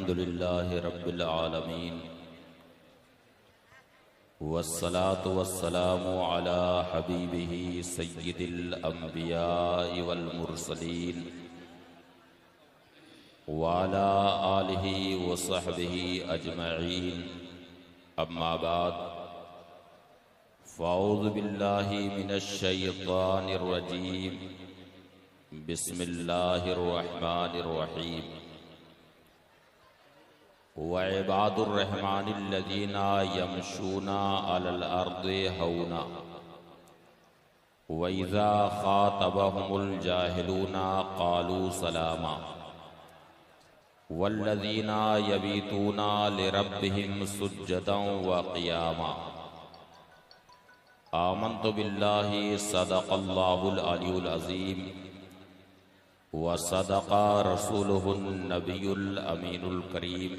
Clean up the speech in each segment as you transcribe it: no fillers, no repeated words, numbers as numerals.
अल्हम्दुलिल्लाहि रब्बिल आलमीन वस्सलातु वस्सलामु अला हबीबिही सय्यिदिल अंबियाइ वल मुरसलीन व अला आलिहि व सहबिही अजमईन। अम्मा बाद फ़अऊज़ु बिल्लाहि मिनश शैतानिर रजीम। बिस्मिल्लाहिर रहमानिर रहीम। व इबादुर रहमानिल्लज़ीना यमशूना अलल अर्दि हौना व इज़ा ख़ातबहुमुल जाहिलूना क़ालू सलामा वल्लज़ीना यबीतूना लिरब्बिहिम सुज्जदन व क़ियामा। आमन्तु बिल्लाहि सदक़ल्लाहुल अलियुल अज़ीम व सदक़ा रसूलुहुन नबियुल अमीनुल करीम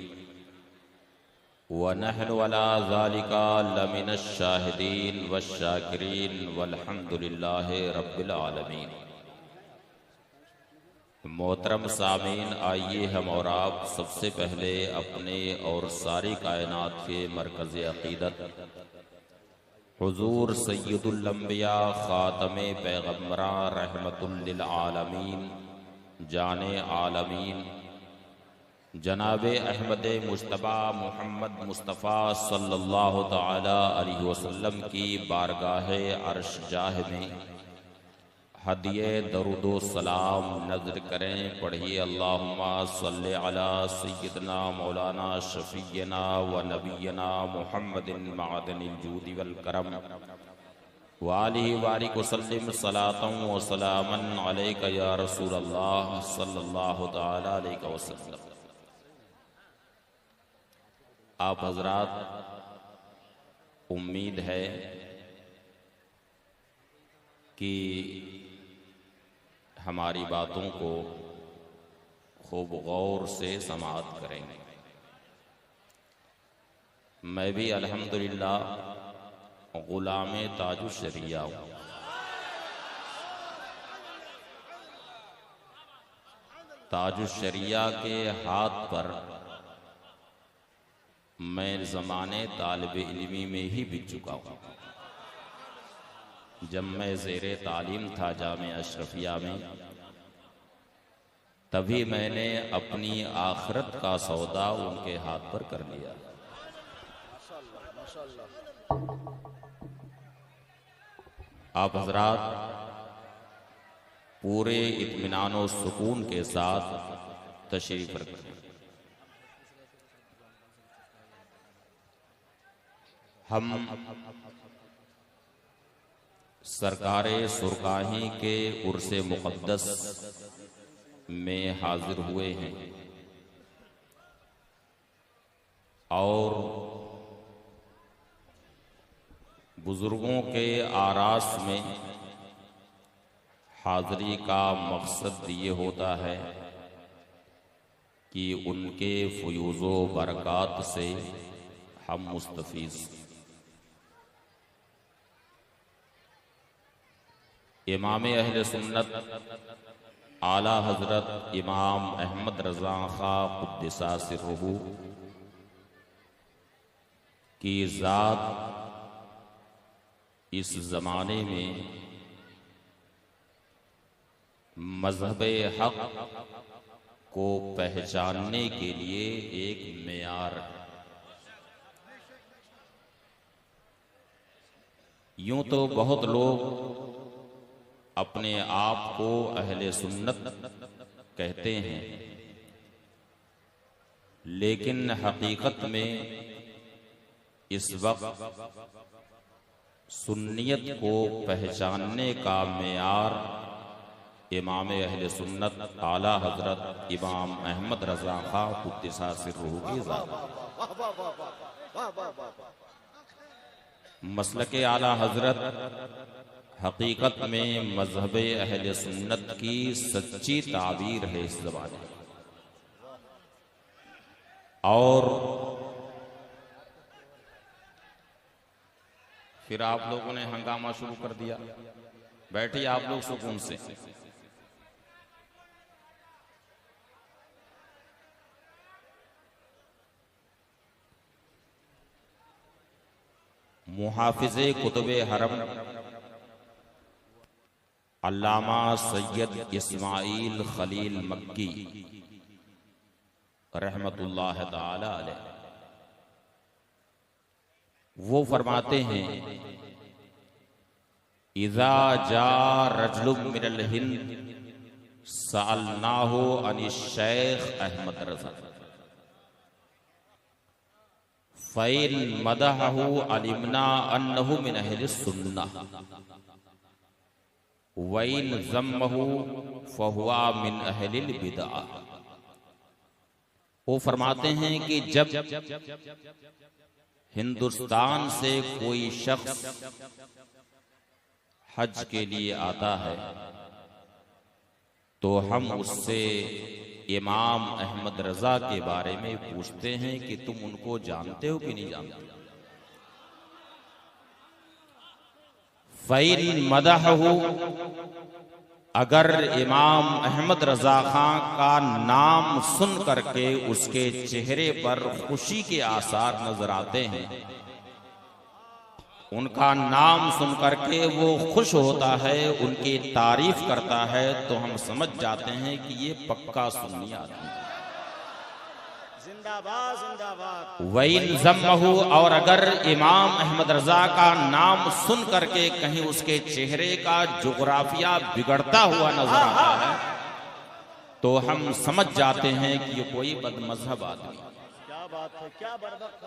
व नहनु अला ज़ालिका लमिनश शाहिदीन वश्शाकिरीन वल्हम्दुलिल्लाहि रब्बिल आलमीन। मोहतरम सामीन, आइए हम और आप सबसे पहले अपने और सारी कायनात के मरकज़ अक़ीदत हुज़ूर सय्यदुल अंबिया ख़ातमे पैगम्बरां रहमतुल लिल आलमीन जाने आलमीन जनाबे अहमद मुज्तबा मोहम्मद मुस्तफ़ा सल्लल्लाहु तआला अलैहि वसल्लम की बारगाह अर्श जाह में हदिये दरूदो सलाम नज़र करें। पढ़िए अल्लाहुम्मा सल्लि अला सय्यिदना मौलाना शफ़ीयना व नबियना मुहम्मदिन मअदनिल जूदि वल करम व आलिहि बारिक वसल्लिम सलातन व सलामन अलैका या रसूलल्लाह सल्लल्लाहु तआला अलैहि वसल्लम। आप हजरात, उम्मीद है कि हमारी बातों को खूब गौर से समाअत करेंगे। मैं भी अल्हम्दुलिल्लाह गुलामे ताजुश शरिया हूँ। ताजुश शरिया के हाथ पर मैं ज़माने तालिब इल्मी में ही बीत चुका हूँ। जब मैं ज़ेरे तालीम था जामे अशरफिया में, तभी मैंने अपनी आखिरत का सौदा उनके हाथ पर कर लिया। आप हजरात पूरे इत्मीनान और सुकून के साथ तशरीफ रखें। हम सरकारे सुरकाही के उर्से मुक़द्दस में हाजिर हुए हैं और बुजुर्गों के आरास में हाज़री का मकसद ये होता है कि उनके फ़ुयूज़ो बरक़ात से हम मुस्तफ़ीज़। इमाम अहले सुन्नत आला हज़रत इमाम अहमद रज़ा खां क़ुद्दिसा सिर्रुहु की ज़ात इस ज़माने में मज़हब हक़ को पहचानने के लिए एक मेयार है। यूं तो बहुत लोग अपने आप को अहले सुन्नत कहते हैं, लेकिन हकीकत में इस वक्त सुन्नियत को पहचानने का मेयार इमाम अहले सुन्नत आला हजरत इमाम अहमद रज़ा खां क़ुद्दिसा सिर्रुहु की ज़ात। मसलके आला हजरत हकीकत में मजहब अहले सुन्नत की सच्ची ताबीर है इस ज़माने में। और फिर आप लोगों ने हंगामा शुरू कर दिया। बैठिए आप लोग सुकून से। मुहाफिज़े कुतुबे हरम अल्लामा सैयद इस्माइल खलील मक्की रहमतुल्लाह ताला अलैह, वो फरमाते हैं इज़ा जा रजुलुम मिनल हिंद सअलनाहु अनिश शेख अहमद रज़ा फ़इन मदहहु अलिमना अन्नहु मिन अहलिस सुन्नह वइन ज़म्महु फ़हुवा मिन अहलिल बिदअह। वो फरमाते हैं कि जब हिंदुस्तान से कोई शख्स हज के लिए आता है तो हम उससे इमाम अहमद रजा के बारे में पूछते हैं कि तुम उनको जानते हो कि नहीं जानते। फ़इन मदहहु, अगर इमाम अहमद रजा खां का नाम सुन करके उसके चेहरे पर खुशी के आसार नजर आते हैं, उनका नाम सुन करके वो खुश होता है, उनकी तारीफ करता है, तो हम समझ जाते हैं कि ये पक्का सुन्नी आदमी है। जिंदाबाद जिंदाबाद। वइन ज़म्महु, और अगर इमाम अहमद रजा का नाम सुन करके कहीं उसके चेहरे का जुग्राफिया बिगड़ता हुआ नजर आता है तो हम समझ जाते हैं कि ये कोई बदमज़हब आदमी है। क्या बात है, क्या बर्दाश्त।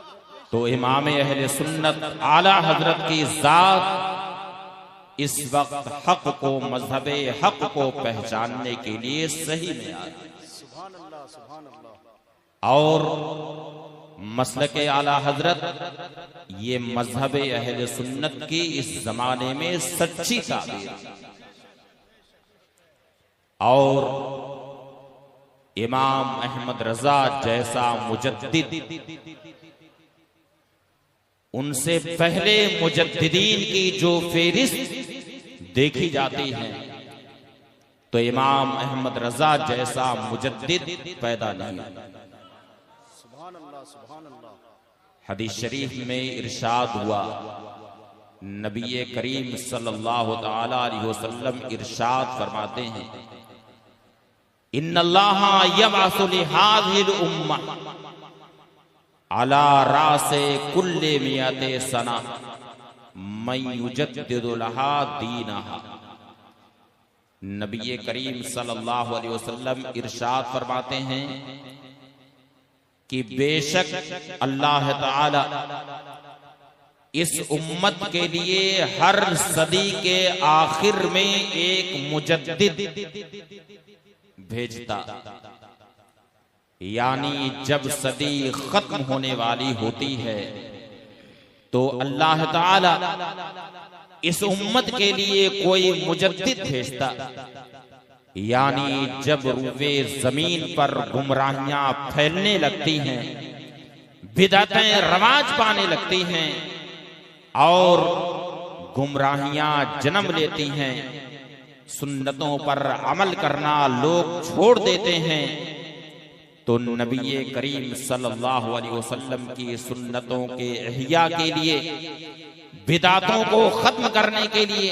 तो इमाम अहले सुन्नत आला हजरत की जात इस वक्त हक को, मजहबे हक को पहचानने के लिए सही में आ गई। सुभान अल्लाह सुभान अल्लाह। और मसलके आला हजरत ये मजहबे अहले सुन्नत की इस जमाने में सच्ची ताबीर है। और इमाम अहमद रजा जैसा मुजद्दिद, उनसे पहले मुजद्दिदीन की जो फेरिस्त देखी जाती है तो इमाम अहमद रजा जैसा मुजद्दिद पैदा नहीं। सुभान अल्लाह सुभान अल्लाह। हदीस शरीफ में इरशाद हुआ, नबी करीम सल्लल्लाहु ताला अलैहि वसल्लम इरशाद फरमाते हैं, इन्नल्लाह यबअसु लिहाज़िल उम्मह अला रासे कुल्ले मियाते सना मन युजद्दिदु लहा दीनहा। नबी करीम सल्लल्लाहु अलैहि वसल्लम इरशाद फरमाते हैं कि बेशक अल्लाह ताला इस उम्मत के लिए हर सदी के आखिर में एक मुजद्दिद भेजता, यानी जब सदी खत्म होने वाली होती है तो अल्लाह ताला इस उम्मत के लिए कोई मुजद्दिद भेजता, यानी जब रूवे जमीन पर गुमराहियां फैलने लगती हैं, बिदअतें रवाज पाने लगती हैं और गुमराहियां जन्म लेती हैं, सुन्नतों पर अमल करना लोग छोड़ देते हैं, तो नबी करीम सल्लल्लाहु अलैहि वसल्लम की सुन्नतों के इह्या के लिए, बिदातों को खत्म करने के लिए,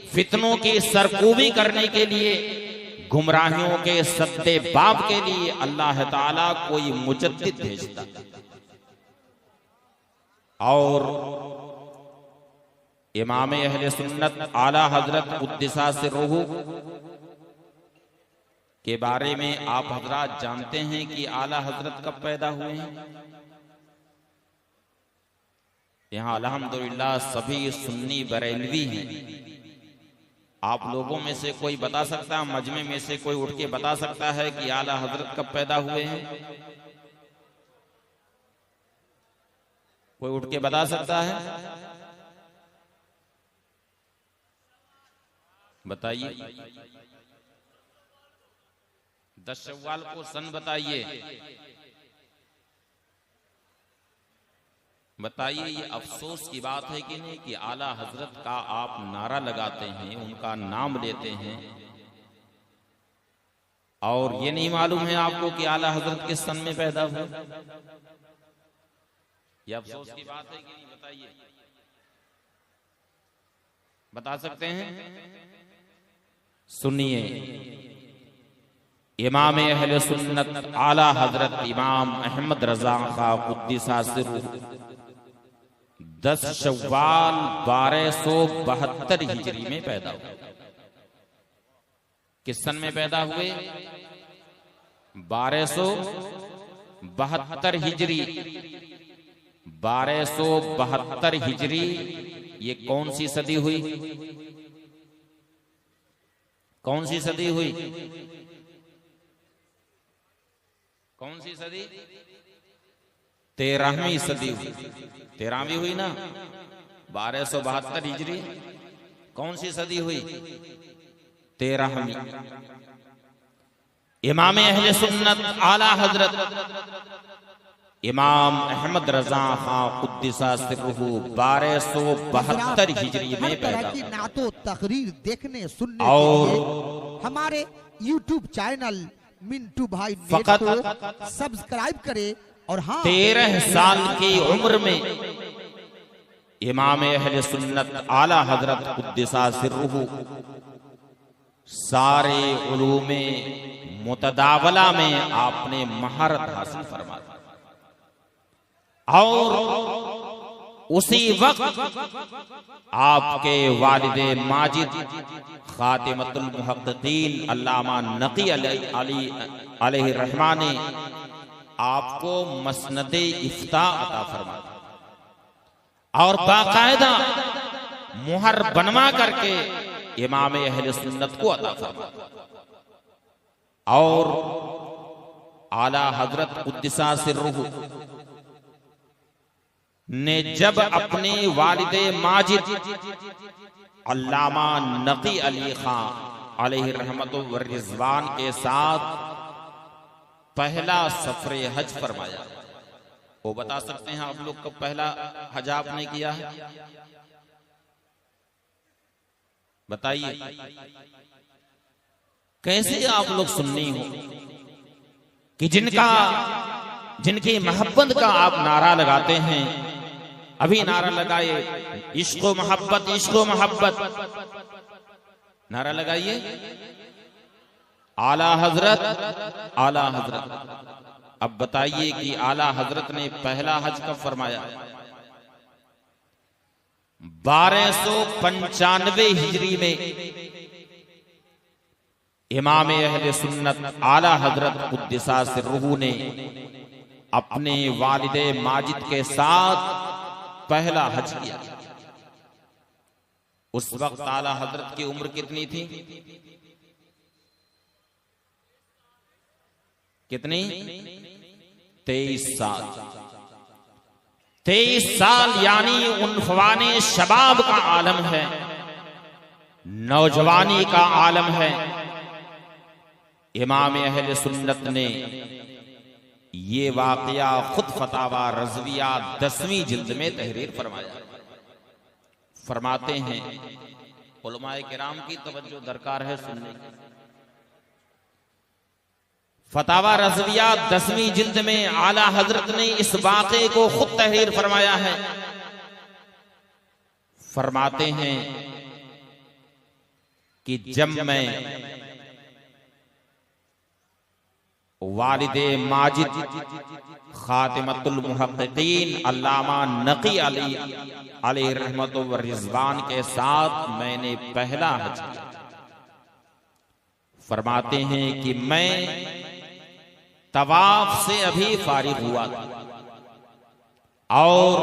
फितनों की सरकूबी करने के लिए, गुमराहियों के सद्दे बाब के लिए अल्लाह ताला कोई मुजद्दिद भेजता। और इमाम अहले सुन्नत आला हजरत उद्दिसा से रूहु के बारे में आप हजरात जानते हैं कि आला हजरत कब पैदा हुए हैं। यहाँ अल्हम्दुलिल्लाह सभी सुन्नी बरेलवी हैं। आप लोगों में से कोई बता सकता है, मजमे में से कोई उठ के बता सकता है कि आला हजरत कब पैदा हुए हैं? कोई उठ के बता सकता है? बताइए। 10 शव्वाल को सन बताइए। बताइए, ये अफसोस की बात है कि नहीं कि आला हजरत का आप नारा लगाते हैं, उनका नाम लेते हैं और ये नहीं मालूम है आपको कि आला हजरत किस सन में पैदा हुए। ये अफसोस की बात है कि नहीं? बताइए। बता सकते हैं? सुनिए, इमाम अहले सुन्नत आला हजरत इमाम अहमद रजा खां कुद्दीसा सिर्रुहु 10 शव्वाल 1272 हिजरी में पैदा हुए। किस सन में पैदा हुए? 1272 हिजरी। 1272 हिजरी, ये कौन सी सदी हुई? कौन सी सदी हुई? कौन सी सदी? 13वीं सदी हुई। 13वीं हुई ना? 1272 हिजरी कौन सी सदी हुई? 13वीं। इमाम अहले सुन्नत आला हजरत इमाम अहमद रजा खां कुद्दीसा सिर्रुहु 1272 हिजरी में पैदा हुए। नातो तकरीर देखने सुनने और के लिए हमारे YouTube चैनल मिंटू भाई नेट फकत को सब्सक्राइब करे। और हाँ, 13 साल की उम्र में इमाम अहले सुन्नत आला हजरत कुद्दीसा सिर्रुहु सारे उलूमे मुतदावला में आपने महारत हासिल फरमा दी। और उसी वक्त आपके वालिदे माजिद खातिमतुल मुहक्किकीन अल्लामा नकी अलैहि रहमा ने आपको मसनदे इफ्ता अता फरमा और बाकायदा मुहर बनवा करके इमाम अहले सुन्नत को अता फरमा। और आला हजरत कुद्दीसा सिर्रुहु ने जब अपने वालिदे माजिद अल्लामा नकी अली खां अलैहि रहमतु व रिज़वान के साथ पहला सफरे हज फरमाया। वो बता सकते हैं आप लोग कब पहला हज आपने किया है? बताइए। कैसे आप लोग सुन्नी हो कि जिनकी मोहब्बत का आप नारा लगाते हैं? अभी नारा लगाइए, इश्क़ो मोहब्बत, इश्क़ो मोहब्बत, नारा लगाइए। आला हजरत, आला हजरत। अब बताइए कि आला हजरत ने पहला हज कब फरमाया? 1295 हिजरी में इमाम अहले सुन्नत आला हजरत कुद्दीसा सिर्रुहु ने अपने वालिदे माजिद के साथ पहला हज किया। उस वक्त आला हजरत की उम्र कितनी थी? कितनी? 23 साल। 23 साल यानी उन्फवाने शबाब का आलम है, नौजवानी का आलम है। इमाम अहले सुन्नत ने ये वाकया खुद फतावा रज़विया 10वीं जिल्द में तहरीर फरमाया। फरमाते हैं, उलमाए किराम की तवज्जो दरकार है सुनने की। फतावा रज़विया 10वीं जिल्द में आला हजरत ने इस वाक़े को खुद तहरीर फरमाया है। फरमाते हैं कि जब मैं वालिदे माजिद खातिमतुल मुहक्किकीन अल्लामा नकी अलैहि रहमतु व रिज़वान के साथ मैंने पहला हज किया। फरमाते हैं कि मैं तवाफ से अभी फारिग हुआ था और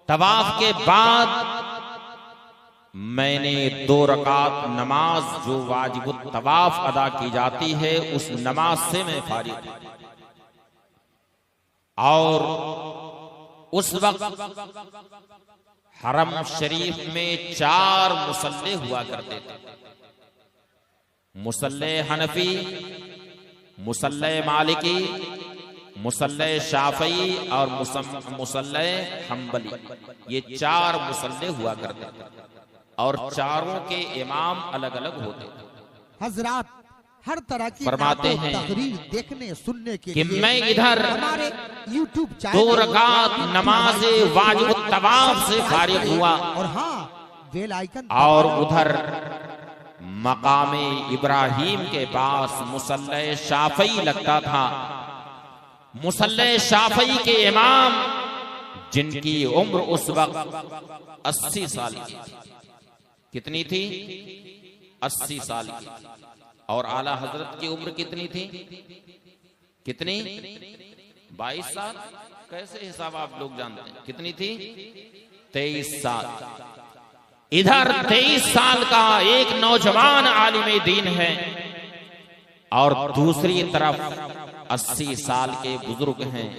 तवाफ के बाद मैंने 2 रकात नमाज जो वाजिबुत तवाफ अदा की जाती है उस नमाज से मैं फारिग हुआ। और उस वक्त हरम शरीफ में 4 मुसल्ले हुआ करते थे। मुसल्ले हनफी, मुसल्ले मालिकी, मुसल्ले शाफई और मुसल्ले हम्बली। ये 4 मुसल्ले हुआ करते थे और चारों के इमाम अलग अलग होते थे। हजरात हर तरह की फरमाते हैं तकरीर देखने सुनने के कि लिए मैं इधर हमारे YouTube 2 रकात नमाज वाजिब तवाफ से फारिग हुआ। और हाँ, बेल आइकन और उधर मकामे इब्राहिम के पास मुसल्ले शाफई लगता था। मुसल्ले शाफई के इमाम जिनकी उम्र उस वक्त 80 साल की थी। कितनी थी? 80 साल की। और आला हजरत की उम्र कितनी थी? कितनी? 22 साल। कैसे हिसाब आप लोग जानते हैं? कितनी थी? 23 साल। इधर 23 साल का एक नौजवान आलिम दीन है और दूसरी तरफ 80 साल के बुजुर्ग हैं।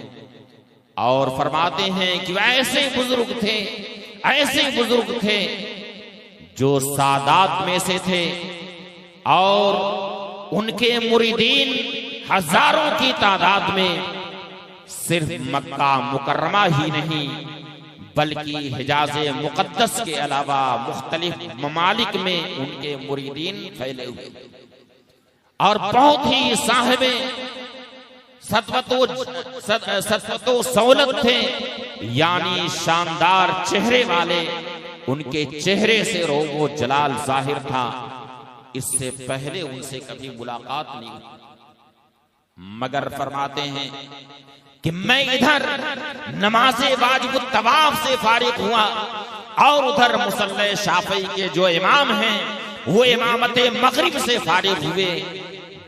और फरमाते हैं कि ऐसे बुजुर्ग थे, ऐसे बुजुर्ग थे जो सादात में से थे और उनके मुरीदीन हजारों की तादाद में सिर्फ मक्का मुकर्रमा ही नहीं बल्कि हिजाज़े मुक़द्दस के अलावा मुख्तलिफ ममालिक में उनके मुरीदीन फैले हुए और बहुत ही साहिबे सत्वतो सौलत थे, यानी शानदार चेहरे वाले। उनके चेहरे से रोगो जलाल जाहिर था। इससे पहले उनसे कभी मुलाकात नहीं हुई। मगर फरमाते हैं कि मैं इधर नमाज़े वाजिब तवाफ से फारिग हुआ और उधर मुसल्ले शाफई के जो इमाम हैं वो इमामते मगरिब से फारिग हुए।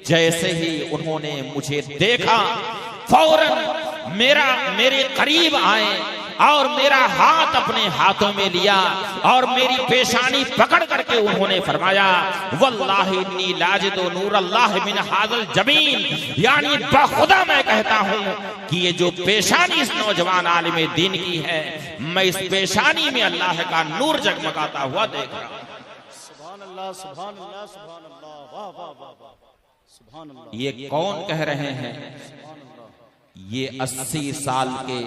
जैसे ही उन्होंने मुझे देखा फौरन मेरे करीब आए और मेरा हाथ अपने हाथों में लिया और मेरी पेशानी पकड़ करके उन्होंने फरमाया वल्लाहि इन्नी लाजिदु नूर अल्लाह मिन हाज़ल जबीन, यानी बखुदा मैं कहता हूं कि ये जो पेशानी इस नौजवान आलिम दीन की है, मैं इस पेशानी में अल्लाह का नूर जगमगाता हुआ देख रहा हूं। सुभान अल्लाह, सुभान अल्लाह, सुभान अल्लाह, वाह वाह वाह वाह, सुभान अल्लाह। ये कौन कह रहे हैं? ये 80 साल के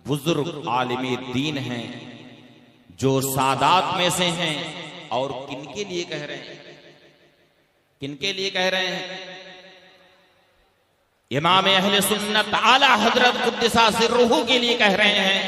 बुजुर्ग आलिम दीन हैं जो सादात में से हैं। और किनके लिए कह रहे हैं? किनके लिए कह रहे हैं? इमाम अहले सुन्नत आला हजरत कुद्दसा सिर्रुहु के लिए कह रहे हैं,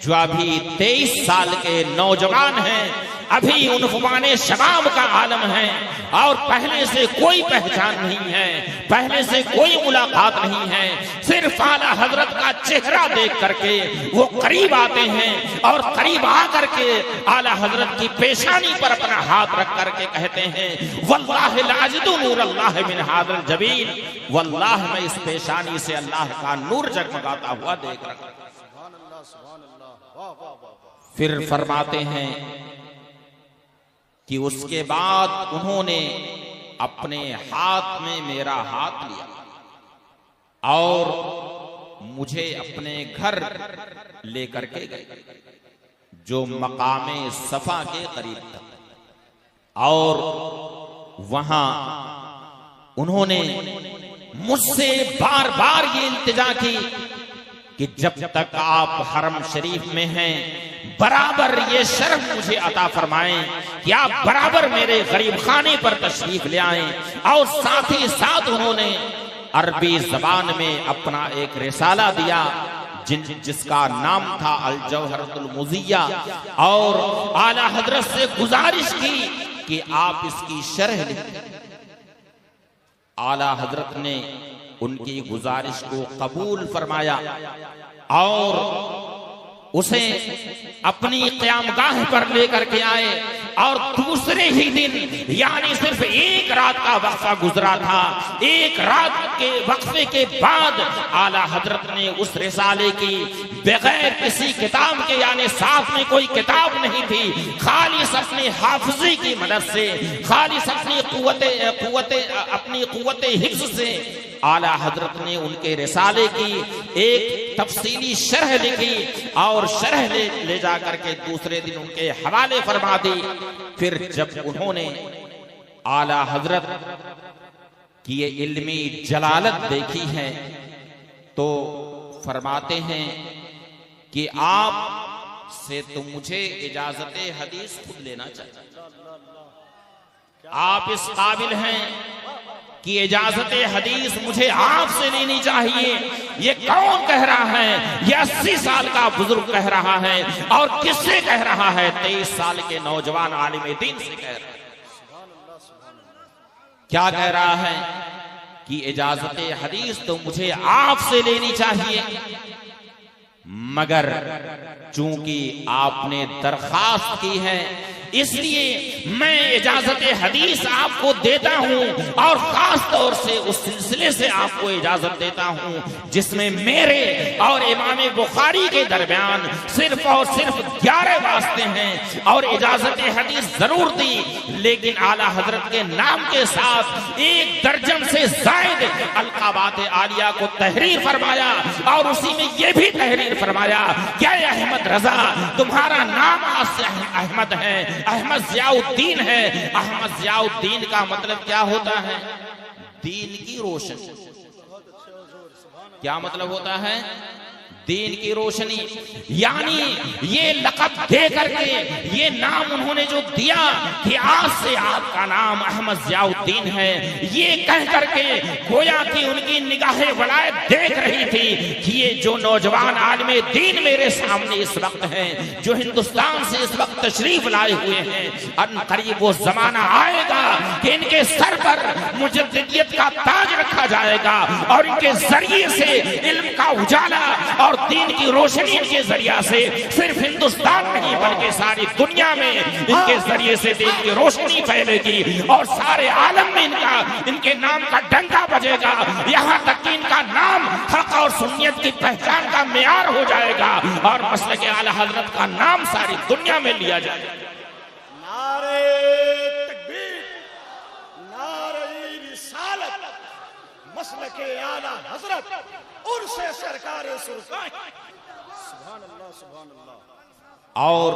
जो अभी 23 साल के नौजवान हैं, अभी उन्फुमाने शबाब का आलम है और पहले से कोई पहचान नहीं है, पहले से कोई मुलाकात नहीं है। सिर्फ आला हजरत का चेहरा देख करके वो करीब आते हैं और करीब आकर के आला हजरत की पेशानी पर अपना हाथ रख करके कहते हैं वल्लाहि लाजिदु नूर अल्लाह मिन हाज़ल जबीन, वल्लाह मैं इस पेशानी से अल्लाह का नूर जगमगाता हुआ देख रहा हूं। सुभान अल्लाह, सुभान अल्लाह, वाह वाह वाह। फिर फरमाते हैं कि उसके बाद उन्होंने अपने हाथ में मेरा हाथ लिया और मुझे अपने घर लेकर के गए जो मकामे सफा के करीब था। और वहां उन्होंने मुझसे बार बार ये इल्तिजा की कि जब तक आप हरम शरीफ में हैं बराबर ये शर्फ मुझे अता फरमाएं कि आप बराबर मेरे गरीब खाने पर तशरीफ ले आएं। और साथ ही साथ उन्होंने अरबी जबान में अपना एक रिसाला दिया जिसका नाम था अल जौहरतुल मुज़िया, और आला हजरत से गुजारिश की कि आप इसकी शरह लिखें। आला हजरत ने उनकी गुजारिश को कबूल फरमाया और उसे अपनी क़यामगाह पर लेकर के आए। और दूसरे ही दिन, यानी सिर्फ एक रात का वक्फा गुजरा था, एक रात के वक्फे के बाद आला हजरत ने उस रिसाले की बगैर किसी किताब के, यानी साथ में कोई किताब नहीं थी, खालिस अपने हाफिज़े की मदद से, खालिस अपनी कुव्वते हिफ्ज़ से आला हजरत ने उनके रिसाले की एक तफसीली शरह लिखी और शरह ले जा करके दूसरे दिन उनके हवाले फरमा दी। फिर जब उन्होंने आला हजरत की ये इल्मी जलालत देखी है तो फरमाते हैं कि आप से तो मुझे इजाजत हदीस खुद लेना चाहिए। आप इस काबिल हैं कि इजाजत हदीस मुझे आपसे लेनी चाहिए। ये कौन कह रहा है? ये 80 साल का बुजुर्ग कह रहा है। और किससे कह रहा है? 23 साल के नौजवान आलिम दीन से कह रहा है। क्या कह रहा है? कि इजाजत हदीस तो मुझे आपसे लेनी चाहिए, मगर चूंकि आपने दरखास्त की है इसलिए मैं इजाजत हदीस आपको देता हूं, और खास तौर से उस सिलसिले से आपको इजाजत देता हूं जिसमें मेरे और इमाम बुखारी के दरमियान सिर्फ और सिर्फ 11 वास्ते हैं। और इजाजत हदीस जरूर दी, लेकिन आला हजरत के नाम के साथ 1 दर्जन से जायद अलकाबात आलिया को तहरीर फरमाया, और उसी में यह भी तहरीर फरमाया क्या अहमद रजा तुम्हारा नाम आज से अहमद है, अहमद ज़ियाउद्दीन है। अहमद ज़ियाउद्दीन का मतलब क्या होता है? दीन की रोशनी। क्या मतलब होता है? दीन की रोशनी। यानी ये लक़ब दे करके ये नाम उन्होंने जो दिया कि आज से आपका नाम अहमद ज़ियाउद्दीन है, ये कह करके गोया कि उनकी निगाहे वलायत देख रही थी कि ये जो नौजवान आलिम दीन मेरे सामने इस वक्त हैं, जो हिंदुस्तान से इस वक्त तशरीफ लाए हुए हैं, अन करीब वो जमाना आएगा कि इनके सर पर मुजद्दिदियत का ताज रखा जाएगा, और इनके जरिए से इल्म का उजाला और दीन की रोशनी इनके जरिया से सिर्फ हिंदुस्तान नहीं बल्कि सारी दुनिया में इनके जरिए से दीन की रोशनी फैलेगी, और सारे आलम में इनके नाम का डंका बजेगा। यहाँ तक कि इनका नाम हक और सुन्नियत की पहचान का मेयार हो जाएगा, और मसलक आला हजरत का नाम सारी दुनिया में लिया जाएगा। नारे तकबीर, नारे रिसालत, मसलक आला हजरत उनसे सरकार सुल्तान। सुभान अल्लाह, सुभान अल्लाह। और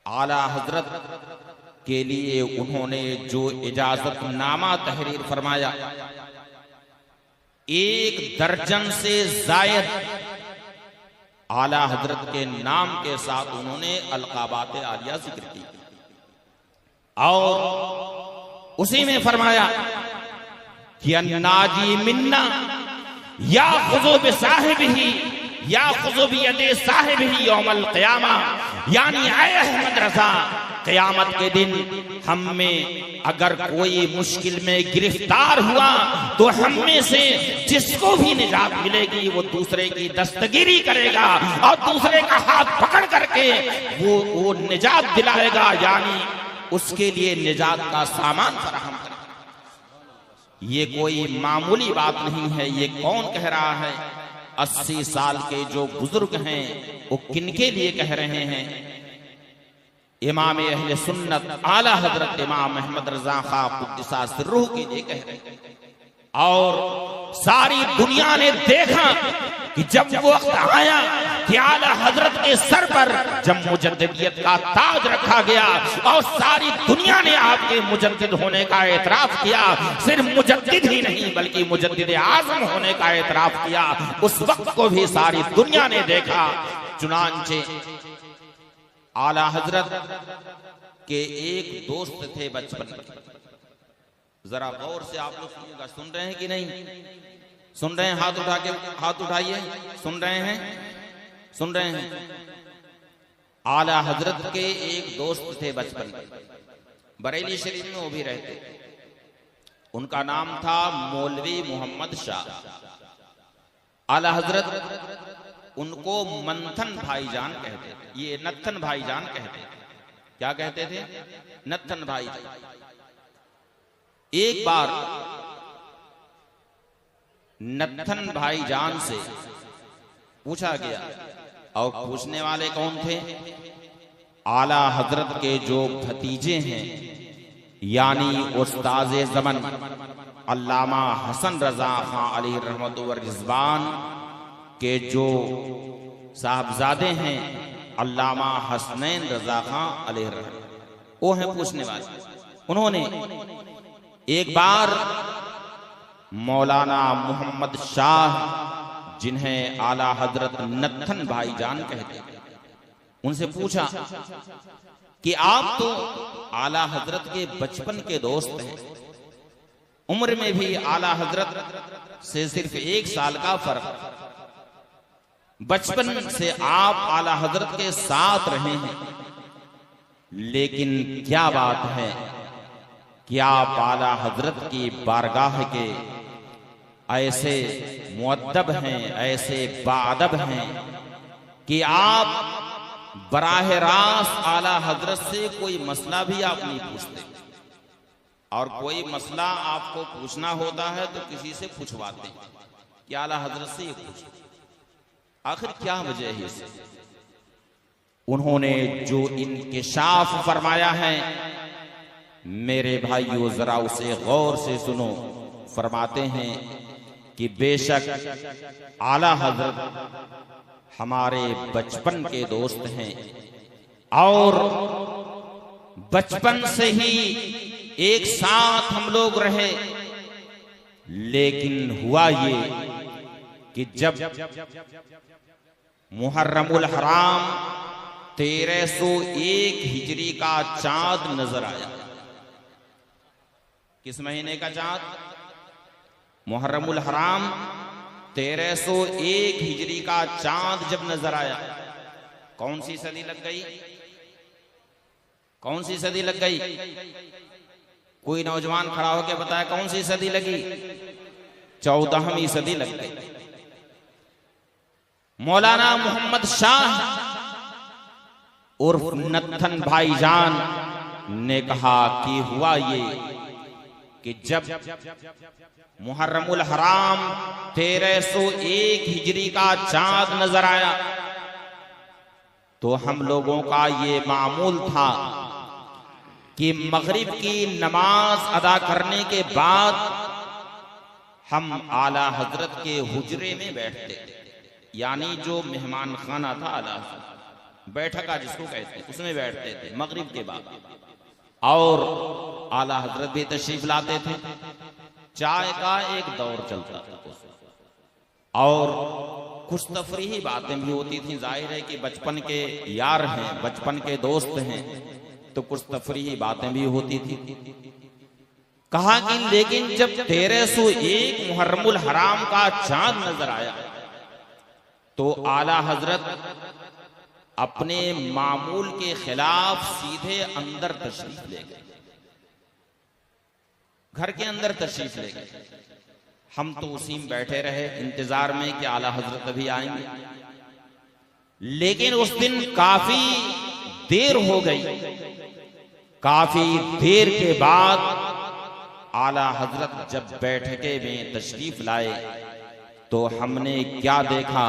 आला हजरत के लिए उन्होंने जो इजाजतनामा तहरीर फरमाया, 1 दर्जन से जायद आला हजरत के नाम के साथ उन्होंने अलकाबात आलिया जिक्र की, और उसी में फरमाया कि अन्नाजी मिन्ना या खुजो बिसाहिबिही या खुजो बियदे साहिबिही यौमल क़ियामा। यानी ऐ अहमद रजा, क़यामत के दिन हम में अगर कोई मुश्किल में गिरफ्तार हुआ तो हम में से जिसको भी निजात मिलेगी वो दूसरे की दस्तगिरी करेगा, और दूसरे का हाथ पकड़ करके वो निजात दिलाएगा, यानी उसके लिए निजात का सामान फराहम करेगा। ये कोई मामूली बात नहीं है। ये कौन कह रहा है? 80 साल के जो बुजुर्ग हैं वो किनके लिए कह रहे हैं? इमाम अहले सुन्नत आला हजरत इमाम अहमद रजा खां कुद्दसा सिर्रुह के लिए कह रहे हैं। और सारी दुनिया ने देखा कि जब वो वक्त आया कि आला हजरत के सर पर जब मुजद्दिदियत का ताज रखा गया, और सारी दुनिया ने आपके मुजद्दिद होने का एतराफ किया, सिर्फ मुजद्दिद ही नहीं बल्कि मुजद्दिद आज़म होने का एतराफ किया, उस वक्त को भी सारी दुनिया ने देखा। चुनांचे आला हजरत के एक दोस्त थे बचपन के। जरा गौर से आप लोग सुनिएगा। सुन रहे हैं कि नहीं? सुन रहे हैं? हाथ उठा के हाथ उठाइए। सुन रहे हैं? सुन रहे हैं? आला हजरत के एक दोस्त थे बचपन के, बरेली शरीफ में वो भी रहते। उनका नाम था मौलवी मोहम्मद शाह। आला हजरत उनको मंथन भाईजान कहते थे। ये नत्थन भाईजान कहते थे। क्या कहते थे? नत्थन भाईजान। एक बार नत्थन भाईजान से पूछा गया, और पूछने वाले कौन थे? आला हजरत के जो भतीजे हैं, यानी उस्ताज़े ज़मन अल्लामा हसन रजा खां अलैहि रहमत व रिज़वान के जो साहबजादे हैं अल्लामा हसनैन रजा खां अलैहि रहमत, वो हैं पूछने वाले। उन्होंने एक बार मौलाना मोहम्मद शाह, जिन्हें आला हजरत नत्थन भाईजान कहते, उनसे पूछा कि आप तो आला हजरत के बचपन के दोस्त हैं, उम्र में भी आला हजरत से सिर्फ 1 साल का फर्क, बचपन से आप आला हजरत के साथ रहे हैं, लेकिन क्या बात है कि आप आला हजरत की बारगाह के ऐसे मुअद्दब हैं, ऐसे बाअदब हैं कि आप बराह रास्त आला हजरत से कोई मसला भी आप नहीं पूछते, और कोई मसला आपको पूछना होता है तो किसी से पूछवाते हैं कि आला हजरत से ये पूछो। आखिर क्या वजह है इसे? उन्होंने जो इंकिशाफ फरमाया है, मेरे भाइयों जरा उसे गौर से सुनो। फरमाते हैं कि बेशक आला हजरत हमारे बचपन के दोस्त हैं और बचपन से ही एक साथ हम लोग रहे, लेकिन हुआ ये कि जब मुहर्रमुल हराम 1301 हिजरी का चांद नजर आया। किस महीने का चांद? मुहर्रमुल हराम 1301 हिजरी का चांद जब नजर आया, कौन सी सदी लग गई? कौन सी सदी लग गई? कोई नौजवान खड़ा होकर बताया कौन सी सदी लगी? 14वीं सदी लग गई। मौलाना मोहम्मद शाह उर्फ नत्थन भाईजान ने कहा कि हुआ ये कि जब मुहर्रमुल हराम 1301 हिजरी का चांद नजर आया तो हम लोगों का ये मामूल था कि मगरिब की नमाज अदा करने के बाद हम आला हजरत के हुजरे में बैठते, यानी जो मेहमान खाना था आला बैठका जिसको कहते हैं, उसमें बैठते थे मगरिब के बाद, और आला हजरत भी तशरीफ लाते थे। चाय का एक दौर चलता था और कुछ तफरीही बातें भी होती थी। जाहिर है कि बचपन के यार हैं, बचपन के दोस्त हैं, तो कुछ तफरीही बातें भी होती थी। कहा कि लेकिन जब 1301 मुहर्रमुल हराम का चांद नजर आया तो आला हजरत अपने मामूल के खिलाफ सीधे अंदर तशरीफ ले गए, घर के अंदर तशरीफ ले गए। हम तो उसी में बैठे रहे इंतजार में कि आला हजरत अभी आएंगे, लेकिन उस दिन काफी देर हो गई। काफी देर के बाद आला हजरत जब बैठके में तशरीफ लाए तो हमने क्या देखा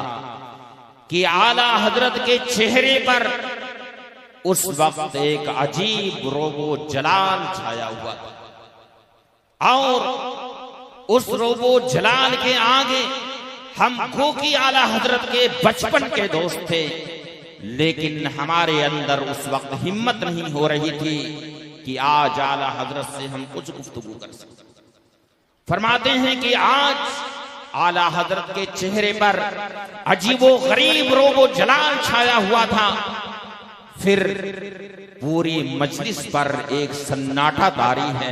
कि आला हजरत के चेहरे पर उस वक्त एक अजीब रोबो जलाल छाया हुआ था, और उस रोबो जलाल के आगे हम को कि आला हजरत के बचपन के दोस्त थे, लेकिन हमारे अंदर उस वक्त हिम्मत नहीं हो रही थी कि आज आला हजरत से हम कुछ गुफ्तगू कर सकें। फरमाते हैं कि आज आला हजरत के चेहरे पर अजीबो गरीब रोबो जलाल छाया हुआ था। फिर पूरी मजलिस पर एक सन्नाटा तारी है,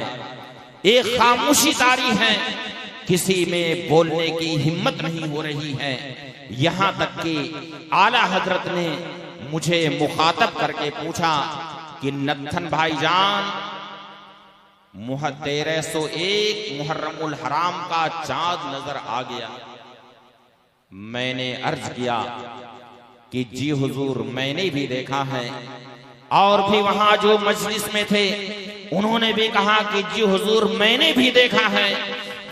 एक खामोशी तारी है, किसी में बोलने की हिम्मत नहीं हो रही है। यहां तक कि आला हजरत ने मुझे मुखातब करके पूछा कि नत्थन भाईजान, 1301 मुहर्रमुल हराम का चांद नजर आ गया। मैंने अर्ज किया कि जी हुजूर, मैंने भी देखा है, और भी वहां जो मजलिस में थे उन्होंने भी कहा कि जी हुजूर, मैंने भी देखा है।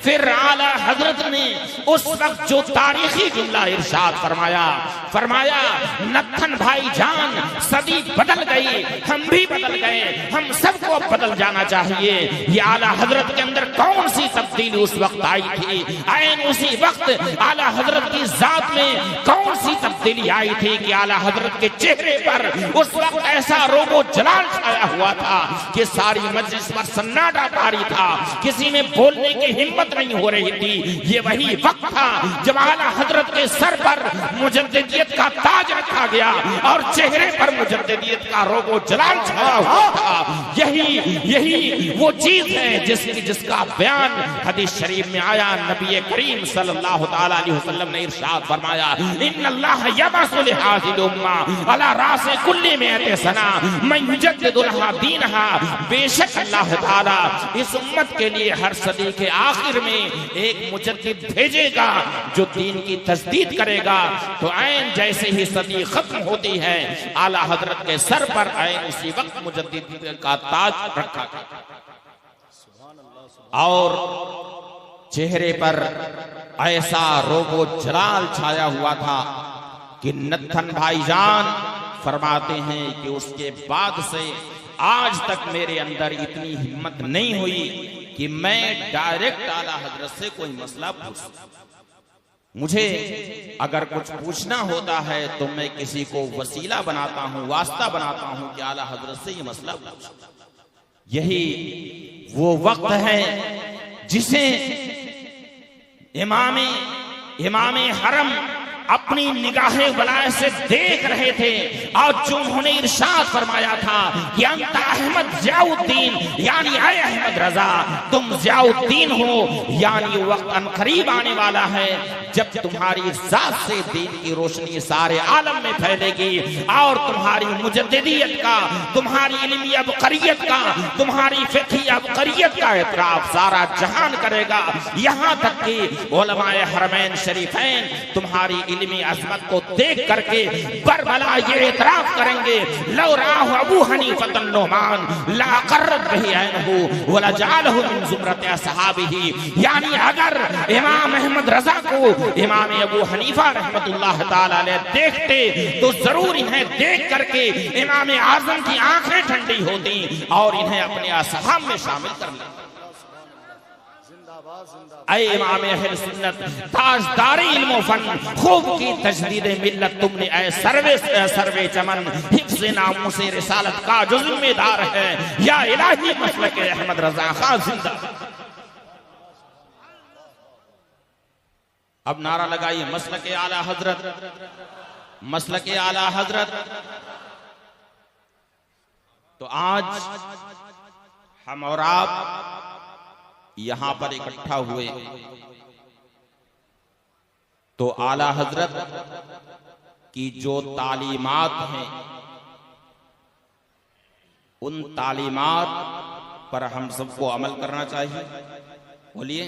फिर आला हजरत ने उस वक्त जो तारीखी जुमला इरशाद फरमाया, फरमाया नत्थन भाईजान, सदी बदल गई, हम भी बदल गए, हम सबको बदल जाना चाहिए। ये आला हजरत के अंदर कौन सी तब्दीली उस वक्त आई थी? ऐन उसी वक्त आला हजरत की जात में कौन सी तब्दीली आई थी कि आला हजरत के चेहरे पर उस वक्त ऐसा रोबो जलाल छाया हुआ था कि सारी मजलिस पर सन्नाटा तारी था, किसी में बोलने की हिम्मत नहीं हो रही थी। ये वही वक्त था जब आला हजरत के सर पर मुजद्दिदियत का ताज ताज रखा गया और चेहरे पर मुजद्दिदियत का रोगो जलाल छाया हुआ था। यही वो चीज है जिसका बयान हदीस शरीफ में आया। नबी करीम सल्लल्लाहु तआला अलैहि वसल्लम ने इरशाद फरमाया, इन्नल्लाह यबअसु लिहाज़िल उम्मा अला रासे कुल्ली मिअति सना मन युजद्दिदु लहा दीनहा। बेशक अल्लाह ताला इस उम्मत के लिए हर सदी के आखिर में एक मुजद्दिद भेजेगा जो दीन की तजदीद करेगा। तो ऐन जैसे ही सदी खत्म होती है, आला हजरत के सर पर ऐन उसी वक्त मुजद्दिद का ताज रखा और चेहरे पर ऐसा रोगो जलाल छाया हुआ था कि नत्थन भाईजान फरमाते हैं कि उसके बाद से आज तक मेरे अंदर इतनी हिम्मत नहीं हुई कि मैं डायरेक्ट आला हजरत से कोई मसला पूछ सकूं। मुझे अगर कुछ पूछना होता है तो मैं किसी को वसीला बनाता हूं, वास्ता बनाता हूं कि आला हजरत से ये मसला पूछ। यही वो वक्त है जिसे इमामे हरम अपनी निगाहे वलाय से देख रहे थे और जो उन्होंने इरशाद फरमाया था कि अंत अहमद ज़ियाउद्दीन, यानी आए अहमद रजा तुम ज़ियाउद्दीन हो, यानी वक्त अनकरीब आने वाला है जब तुम्हारी जात से दीन की रोशनी सारे आलम में फैलेगी और तुम्हारी मुजद्दिदियत का, तुम्हारी इल्मी अबकरियत का, तुम्हारी फिक़ही अबकरियत का इतराफ सारा जहान करेगा। यहाँ तक कि उलमाए हरमैन शरीफैन तुम्हारी इल्मी अज़मत को देख करके बरबला ये इतराफ करेंगे, लौ राहु अबू हनीफतन नुमान ला क़र्रत बिही ऐनहु वला जअलहु मिन ज़ुमरति असहाबिही। यानी अगर इमाम अहमद रजा को इमाम अबू हनीफा रहमतुल्लाह ताला अलैह देखते तो जरूर इन्हें देख करके इमाम आज़म की आंखें ठंडी होती और इन्हें अपने असहाब में शामिल कर लेते। ऐ इमाम अहले सुन्नत ताजदारी इल्म फन खूब की तजदीद मिल्लत तुमने ऐ सर्वे चमन हिफ्ज़ नामूस रिसालत का जो जिम्मेदार है या इलाही मसलक अहमद रजा खां जिंदा। अब नारा लगाइए मसलक आला हजरत, मसलक आला हजरत। तो आज हम और आप यहां पर इकट्ठा हुए तो आला हजरत की जो तालीमात हैं उन तालीमात पर हम सबको अमल करना चाहिए। बोलिए,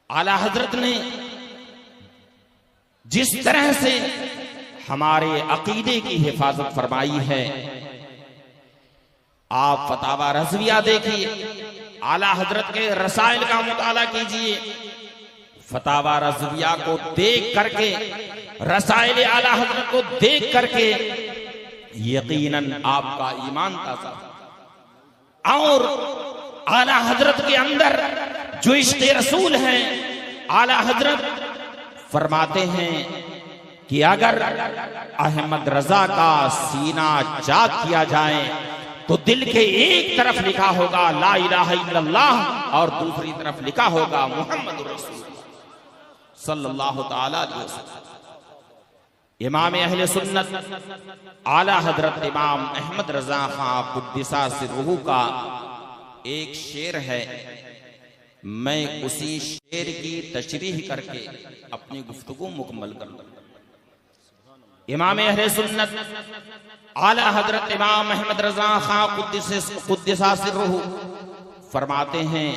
आला हजरत ने जिस तरह से हमारे अकीदे की हिफाजत फरमाई है, आप फतावा रज़विया देखिए, आला हजरत के रसाइल का मुताला कीजिए, फतावा रज़विया को देख करके, रसाइल आला हजरत को देख करके यकीनन आपका ईमान ताज़ा। और आला हजरत के अंदर जो इश्क़े रसूल है, आला हजरत फरमाते हैं कि अगर अहमद रजा का सीना चाक किया जाए तो दिल के एक तरफ लिखा होगा ला इलाहा इल्लल्लाह और दूसरी तरफ लिखा होगा मुहम्मदुर रसूलुल्लाह सल्लल्लाहु तआला अलैहि वसल्लम। इमाम अहले सुन्नत आला हजरत इमाम अहमद रजा खां कुद्दिसा सिर्रुहु का एक शेर है, मैं उसी शेर की तशरीह करके अपनी गुफ्तगू मुकम्मल करूंगा। इमाम अहले सुन्नत आला हजरत इमाम अहमद रजा खां कुद्दिसा सिर्रुहु फरमाते हैं,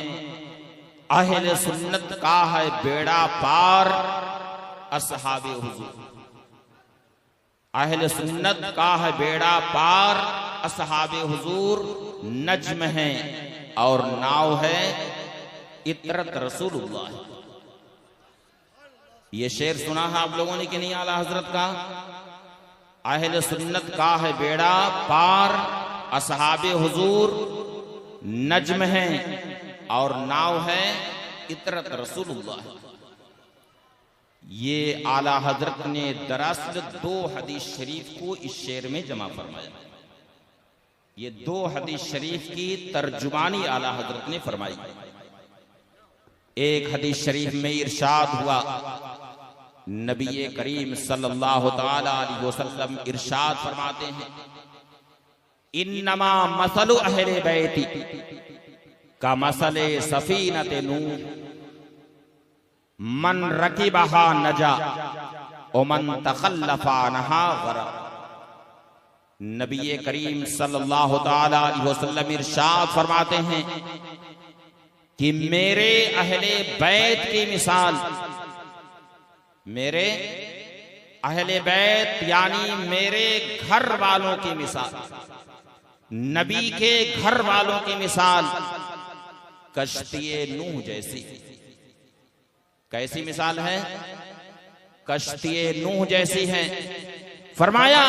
अहले सुन्नत का है बेड़ा पार असहाबे हुजूर। अहले सुन्नत का है बेड़ा पार असहाबे हुजूर नज्म है और नाव है इतरत रसूलुल्लाह। ये शेर सुना है आप लोगों ने कि नहीं आला हजरत का? अहले सुन्नत का है बेड़ा पार असहाबे हुजूर नज्म है और नाव है इतरत रसूलुल्लाह। ये आला हजरत ने दरअसल 2 हदीस शरीफ को इस शेर में जमा फरमाया। ये 2 हदीस शरीफ की तर्जुमानी आला हजरत ने फरमाई। एक हदीस शरीफ में इरशाद हुआ, नबी करीम सल्लल्लाहु ताला अलैहि वसल्लम इरशाद फरमाते हैं, इन्नमा मसलु अहले बैती का मसले सफीनते नूह मन रकीबहा नजा और मन तखल्लफा नहा गरक। नबी करीम सल्लल्लाहु ताला अलैहि वसल्लम इरशाद फरमाते हैं कि मेरे अहले बैत की मिसाल, मेरे अहले बैत यानी मेरे घर वालों की मिसाल, नबी के घर वालों की मिसाल कश्ती नूह जैसी। कैसी मिसाल है? कश्ती नूह जैसी है। फरमाया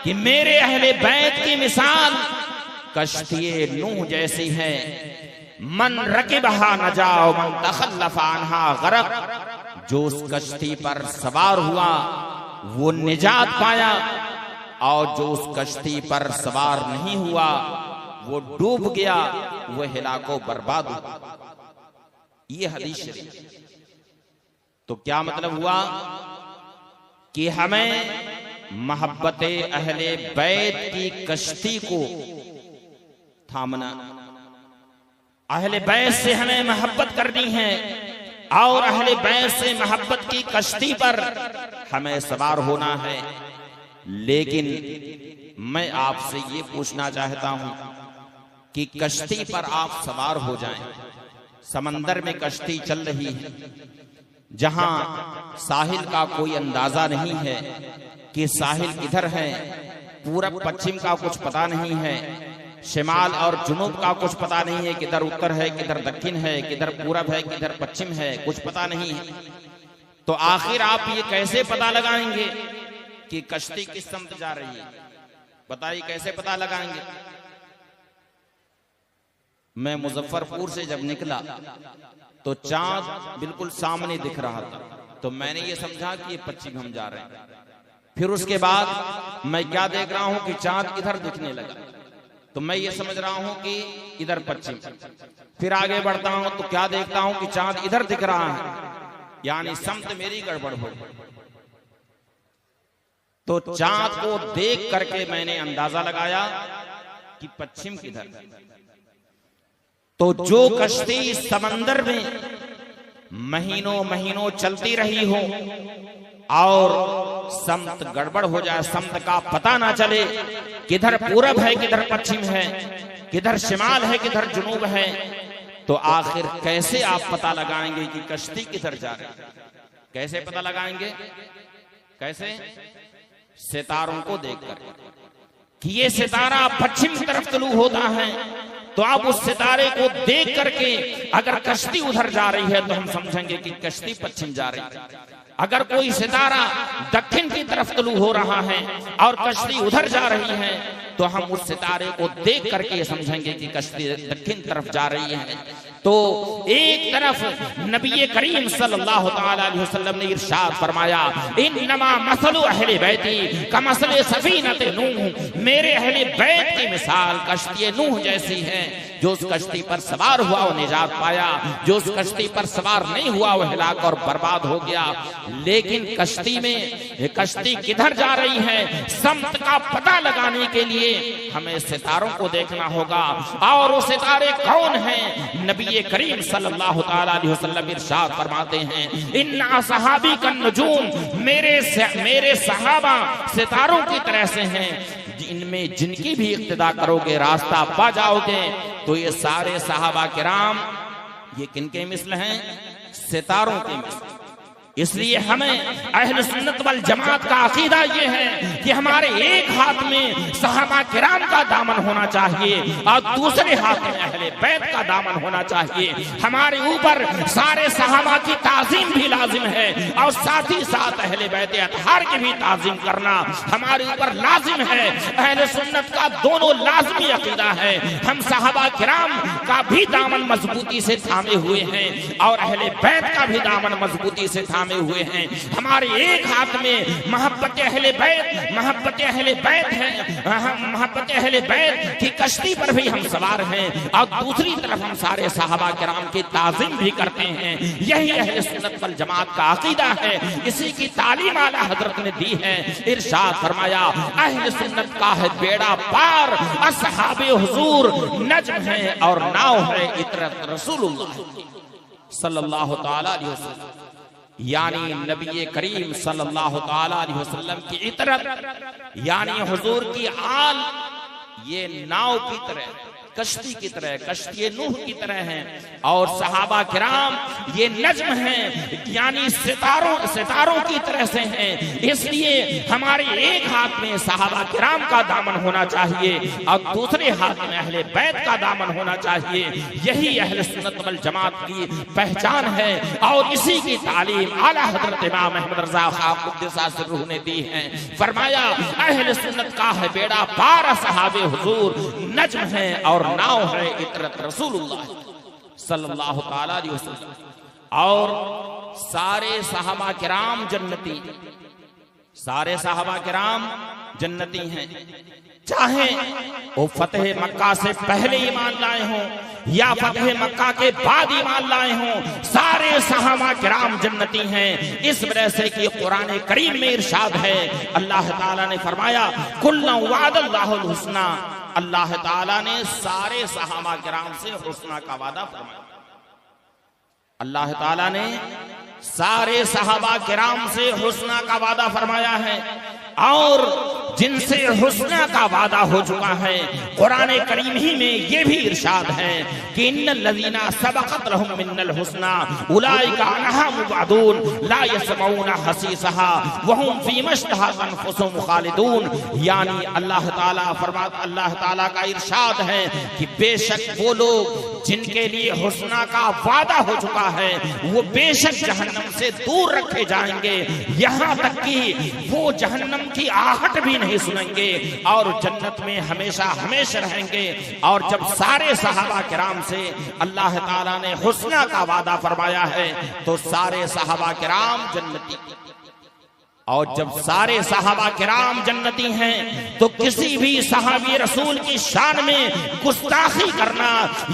कि मेरे अहले बैत की मिसाल कश्ती नूह जैसी है। मन रकिबहा नजा व मन तखल्लफा अन्हा गरक। जो उस कश्ती पर सवार हुआ वो निजात पाया, और जो उस कश्ती पर सवार नहीं हुआ वो डूब गया, वो हिलाको बर्बाद हुआ। ये हदीस शरीफ। तो क्या मतलब हुआ कि हमें मोहब्बते अहले बैत की कश्ती को थामना, अहले बैत से हमें मोहब्बत करनी है और अहले बैत से मोहब्बत की कश्ती पर हमें सवार होना है। लेकिन मैं आपसे ये पूछना चाहता हूं कि कश्ती पर आप सवार हो जाएं, समंदर में कश्ती चल रही है, जहां साहिल का कोई अंदाजा नहीं है कि साहिल किधर है, पूरब पश्चिम का कुछ पता नहीं है, शिमाल और जुनूब का कुछ पता नहीं है, किधर उत्तर है, किधर दक्षिण है, किधर पूरब है, किधर पश्चिम है, कुछ पता नहीं है। तो आखिर आप ये कैसे पता लगाएंगे कि कश्ती किस समत जा रही है? बताइए कैसे पता लगाएंगे? मैं मुजफ्फरपुर से जब निकला तो चांद बिल्कुल सामने दिख रहा था, तो मैंने ये समझा कि ये पश्चिम हम जा रहे हैं। फिर उसके बाद मैं क्या देख रहा हूं कि चांद इधर दिखने लगा, तो मैं ये समझ रहा हूं कि इधर पश्चिम। फिर आगे बढ़ता हूं तो क्या देखता हूं कि चांद इधर दिख रहा है, यानी समत मेरी गड़बड़ हो। तो चांद को देख करके मैंने अंदाजा लगाया कि पश्चिम किधर। तो जो कश्ती समंदर में महीनों महीनों चलती रही हो और समत गड़बड़ हो जाए, समत का पता ना चले, किधर पूरब है, किधर पश्चिम है, किधर शिमाल है, किधर जुनूब है, तो आखिर कैसे आप पता लगाएंगे कि कश्ती किधर जा रही है? कैसे पता लगाएंगे? कैसे? सितारों को देखकर कि ये सितारा पश्चिम की तरफ तलू होता है, तो आप उस सितारे को देख करके अगर कश्ती उधर जा रही है तो हम समझेंगे कि कश्ती पश्चिम जा रही है। अगर कोई सितारा दक्षिण की तरफ तलू हो रहा है और कश्ती उधर जा रही है तो हम उस सितारे को देख करके समझेंगे कि कश्ती दक्षिण तरफ जा रही है। तो एक तरफ नबी करीम सल्लल्लाहु अलैहि वसल्लम ने इरशाद फरमाया, इन्नमा मसलु अहले बैती कमसले सफीनते नूह। मेरे अहले बैत की मिसाल कश्ती नूह जैसी है। जो उस कश्ती पर सवार हुआ वो निजात पाया, जो उस कश्ती पर सवार नहीं हुआ वो हिलाक और बर्बाद हो गया। लेकिन कश्ती में कश्ती किधर जा रही है, समत का पता लगाने के लिए हमें सितारों को देखना होगा। और वो सितारे कौन हैं? नबी करीम सल्लल्लाहु अलैहि वसल्लम इरशाद फरमाते हैं, इन्ना सहाबी कन नुजूम। मेरे सहाबा सितारों की तरह से हैं, इनमें जिनकी भी इक्तिदा करोगे रास्ता पा जाओगे। तो ये सारे सहाबा किराम ये किनके मिसल हैं? सितारों के मिसल। इसलिए हमें अहले सुन्नत वल जमात का अकीदा ये है कि हमारे एक हाथ में सहाबा किराम का दामन होना चाहिए और दूसरे हाथ में अहले बैत का दामन होना चाहिए। हमारे ऊपर सारे सहाबा की ताजीम भी लाजिम है और साथ ही साथ अहले बैत अतहार की भी ताजीम करना हमारे ऊपर लाजिम है। अहले सुन्नत का दोनों लाजमी अकीदा है। हम सहाबा किराम का भी दामन मजबूती से थामे हुए हैं और अहले बैत का भी दामन मजबूती से थामे थामे हुए हैं। हमारे एक हाथ में मोहब्बत अहले बैत है, मोहब्बत अहले बैत की कश्ती पर भी हम सवार हैं और दूसरी तरफ हम सारे सहाबा किराम की ताज़ीम भी करते हैं। यही अहले सुन्नत वल जमात का अकीदा है, इसी की तालीम आला हजरत ने दी है। इरशाद फरमाया अहले सुन्नत का है बेड़ा पार, असहाबे हुजूर नज्म है और नाव है इतरत रसूलुल्लाह सल्लल्लाहु ताला अलैहि वसल्लम। यानी नबी करीम सल्लल्लाहु ताला अलैहि वसल्लम की इतरत यानी हुजूर की आल ये नाव की तरह, कश्ती की तरह, कश्ती नूह की तरह हैं और सहाबा किराम ये नज्म हैं यानी सितारों की तरह से हैं। इसलिए हमारे एक हाथ में सहाबा किराम का दामन होना चाहिए और दूसरे हाथ में अहले बैत का दामन होना चाहिए। यही अहले सुन्नत वल जमात की पहचान है और इसी की तालीम आला हजरत इमाम अहमद रज़ा खां कुद्दसा सिर्रुहु ने दी है। फरमाया अहले सुन्नत का है बेड़ा पार, सहाबे हुजूर नज्म है और नाव है इतरत रसूलुल्लाह सल्लल्लाहु ताला अलैहि वसल्लम। और सारे सहाबा किराम जन्नती, सारे सहाबा किराम जन्नती हैं, चाहे वो फतेह मक्का से पहले ईमान लाए हों या फतेह मक्का के बाद ईमान लाए हों, सारे सहाबा किराम जन्नती हैं। इस वजह से कि कुरान करीम में इरशाद है, अल्लाह ताला ने फरमाया कुल्लु वअदल्लाहुल हुस्ना, अल्लाह ताला ने सारे सहाबा किराम से हुस्ना का वादा फरमाया। अल्लाह ताला ने सारे सहाबा किराम से हुस्ना का वादा फरमाया है और जिनसे हुस्ना का वादा हो चुका है कुरान करीम ही में ये भी इरशाद है कि इन्नल लज़ीना सबक़त लहुम मिन्नल हुस्ना उलाइका अन्हा मुबअदून ला यसमऊना हसीसहा वहुम फीमा इश्तहात अनफुसुहुम खालिदून। यानी अल्लाह ताला का इरशाद है कि बेशक वो लोग जिनके लिए हुस्ना का वादा हो चुका है वो बेशक जहन्नम से दूर रखे जाएंगे, यहाँ तक कि वो जहन्नम की आहट भी नहीं सुनेंगे और जन्नत में हमेशा हमेशा रहेंगे। और जब सारे सहाबा किराम से अल्लाह ताला ने हुस्ना का वादा फरमाया है तो सारे सहाबा किराम जन्नती, और जब सारे सहाबा किराम जन्नती हैं तो किसी भी सहाबी रसूल की शान में गुस्ताखी करना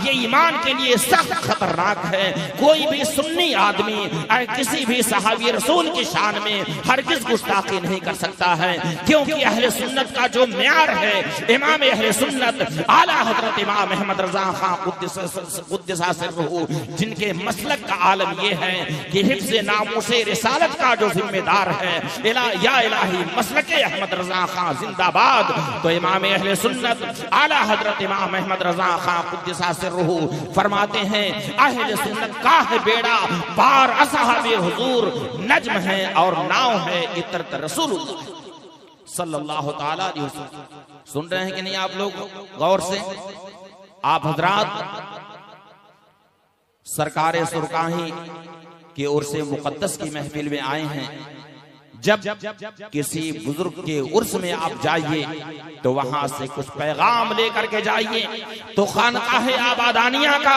ये ईमान के लिए सख्त खतरनाक है। कोई भी सुन्नी आदमी किसी भी सहाबी रसूल की शान में हरगिज गुस्ताखी नहीं कर सकता है, क्योंकि अहले सुन्नत का जो म्यार है, इमाम अहले सुन्नत आला हजरत इमाम अहमद रज़ा खां कुद्दसा सिर्रुहु जिनके मसलक का आलम ये है कि हिफ्ज़ नामूसे रिसालत का जो जिम्मेदार है या इलाही मसलके अहमद रज़ा खां जिंदाबाद। तो इमाम अहले सुन्नत आला हजरत इमाम अहमद रज़ा खां कुद्दसा सिर्रुहु फरमाते हैं अहले सुन्नत का है बेड़ा पार, असहाबे हुजूर नज्म है और नाव है इतरत रसूलुल्लाह सल्लल्लाहु ताला अलैहि वसल्लम। सुन रहे हैं कि नहीं आप लोग गौर से? आप हजरात सरकारे सुरकाही की ओर से मुकद्दस की महफिल में आए हैं। जब किसी बुजुर्ग के उर्स में आप जाइए तो वहां से कुछ पैगाम लेकर के जाइए। तो खानकाहे आबादानिया का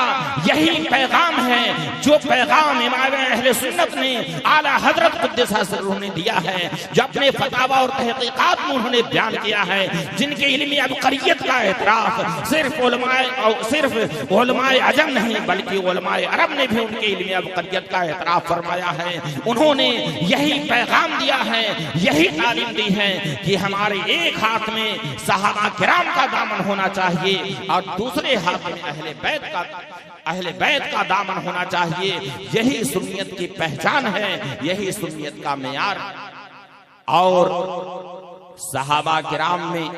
यही पैगाम है जो पैगाम इमाम अहले सुन्नत ने आला हजरत कुद्दसा सिर्रुहु ने दिया है, जो अपने फतावा और तहकीकात में उन्होंने बयान किया है, जिनके इल्मी अबकरियत का एतराफ सिर्फ उलमाए अजम नहीं बल्कि उलमाए अरब ने भी उनके इल्मी अबकरियत का एतराफ फरमाया है। उन्होंने यही पैगाम दिया है, यही तालीम दी है कि हमारे एक हाथ में सहाबा किराम का दामन होना चाहिए और दूसरे हाथ में अहले बैत का दामन होना चाहिए। यही सुन्नियत की पहचान है, यही सुन्नियत का मेयार। और सहाबा किराम में